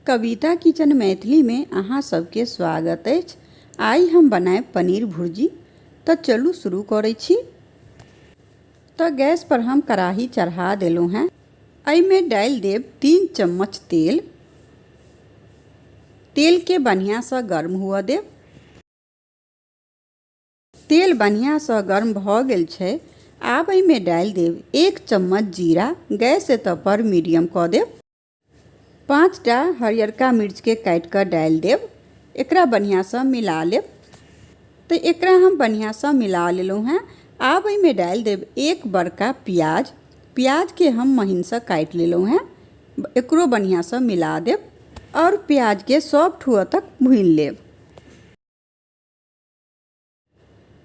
कविता kitchen Maithili में अहाँ सबके स्वागत अछि। आई हम बनाएब पनीर भुर्जी। तो चलू शुरू करै छी। तो गैस पर हम कढ़ाई चढ़ा देलहुँ हैं। एहिमे डालि देब 3 चम्मच तेल। तेल के बढ़िया से गर्म हुआ देब। तेल बढ़िया से गर्म भ गेल छै। आब एहिमे डालि देब 1 चम्मच जीरा। गैस पर मीडियम कऽ देब। 5टा हरियरका मिर्च के काटि कऽ डालि देब। एकरा बढ़िया से मिला लेब। तो एकरा हम बढ़िया से मिला लेलहुँ हैं। आब एहिमे डालि देब 1 बड़का प्याज। प्याज के हम महीन से काटि लेलहुँ हैं। एकरो बढ़िया से मिला देब और प्याज के सॉफ्ट हुआ तक भून लेब।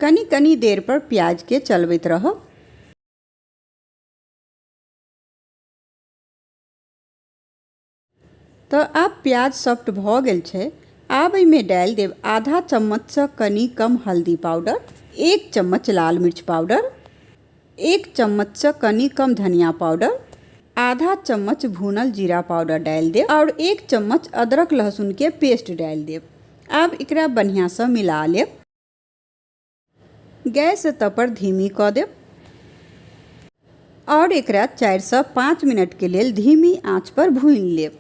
कनी कनी देर पर प्याज के चलबैत रहब। तो आब प्याज सॉफ्ट भ गेल छै। आब एहिमे डालि देब आधा चम्मच से कनी कम हल्दी पाउडर, 1 चम्मच लाल मिर्च पाउडर, 1 चम्मच से कनी कम धनिया पाउडर, आधा चम्मच भुनल जीरा पाउडर डालि देब और 1 चम्मच अदरक लहसुन के पेस्ट डालि देब। आब एकरा बढ़िया से मिला लेब। गैस पर धीमी कऽ देब और एकरा 4 से 5 मिनट के लेल धीमी आंच पर भून लेब।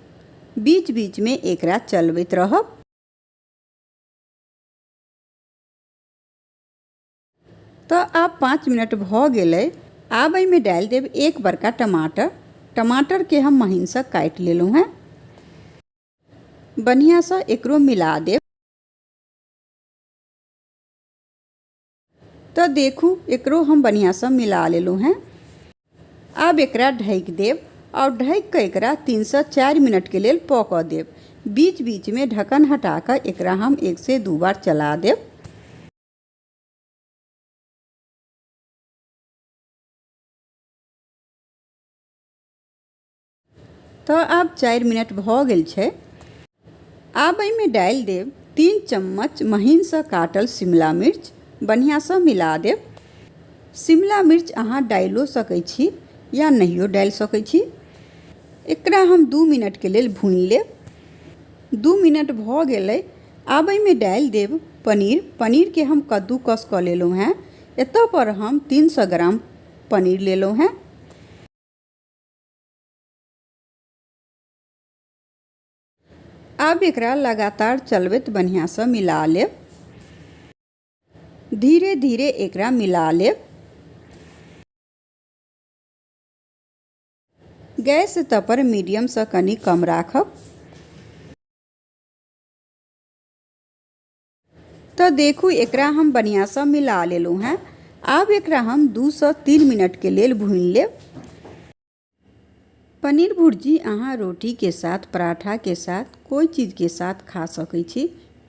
बीच बीच में एकरा चलबैत रहब। तो आब 5 मिनट भ गेलै। आब एहिमे डालि देब 1 बड़का टमाटर। टमाटर के हम महीन से काटि लेलहुँ हैं। बढ़िया से एकरो मिला देब। तो देखू एकरो हम बढ़िया से मिला लेलहुँ हैं। आब एकरा ढक देब और ढक के एकरा 3 से 4 मिनट के लेल पकऽ देब। बीच बीच में ढक्कन हटा कर एकरा हम 1 से 2 बार चला देब। तो आब 4 मिनट भ गेल छै। आब एहिमे डालि देब 3 चम्मच महीन से काटल शिमला मिर्च। बढ़िया से मिला देब। शिमला मिर्च अहाँ डालियो सकै छी या नहियो डालि सकै छी। एकरा हम 2 मिनट के लेल भून लेब। 2 मिनट भ गेलै। आब एहिमे डालि देब पनीर। पनीर के हम कद्दूकस कऽ लेलहुँ हैं। एतऽ पर हम 300 ग्राम पनीर लेलहुँ हैं। आब एकरा लगातार चलबैत बढ़िया से मिला लेब। धीरे धीरे एकरा मिला लेब। गैस पर मीडियम से कनी कम राखब। तो देखू एकरा हम बढ़िया से मिला लेलहुँ हैं। आब एकरा हम 2 से 3 मिनट के लेल भून लेब। पनीर भुर्जी अहाँ रोटी के साथ, पराठा के साथ, कोई चीज के साथ खा सकै छी।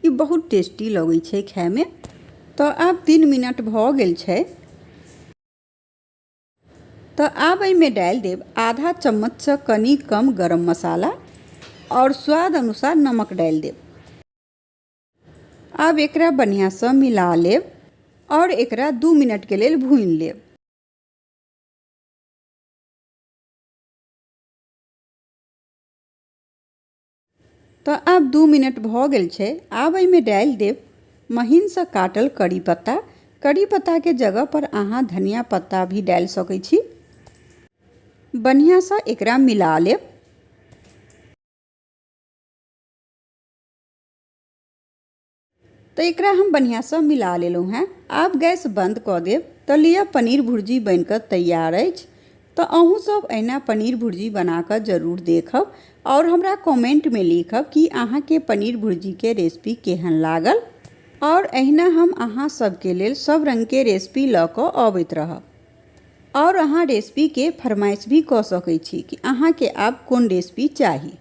ये बहुत टेस्टी लगै छै खाए में। तो आब 3 मिनट भ गेल छै। तो आब एहिमे डालि देब आधा चम्मच से कनी कम गरम मसाला और स्वाद अनुसार नमक डालि देब। आब एकरा बढ़िया से मिला लेब और एकरा 2 मिनट के लेल भून लेब। तो आब 2 मिनट भ गेल छै। आब एहिमे डालि देब महीन से काटल करी पत्ता। करी पत्ता के जगह पर अहाँ धनिया पत्ता भी डालि सकै छी। बढ़िया से एकरा मिला लेब। तो एकरा हम बढ़िया से मिला लेलहुँ हैं। आब गैस बंद कऽ देब। तो लिअ पनीर भुर्जी बनकर तैयार अछि। तो अहूँ सब एना पनीर भुर्जी बना कर जरूर देखब और हमरा कमेंट में लिखब कि अहाँ के पनीर भुर्जी के रेसिपी केहन लागल। और अहिना हम अहाँ सबके लेल सब रंग के रेसिपी लऽ कऽ अबैत रहब। और अहाँ रेसिपी के फरमाइश भी कऽ सकै छी कि अहाँ के आब कोन रेसिपी चाही।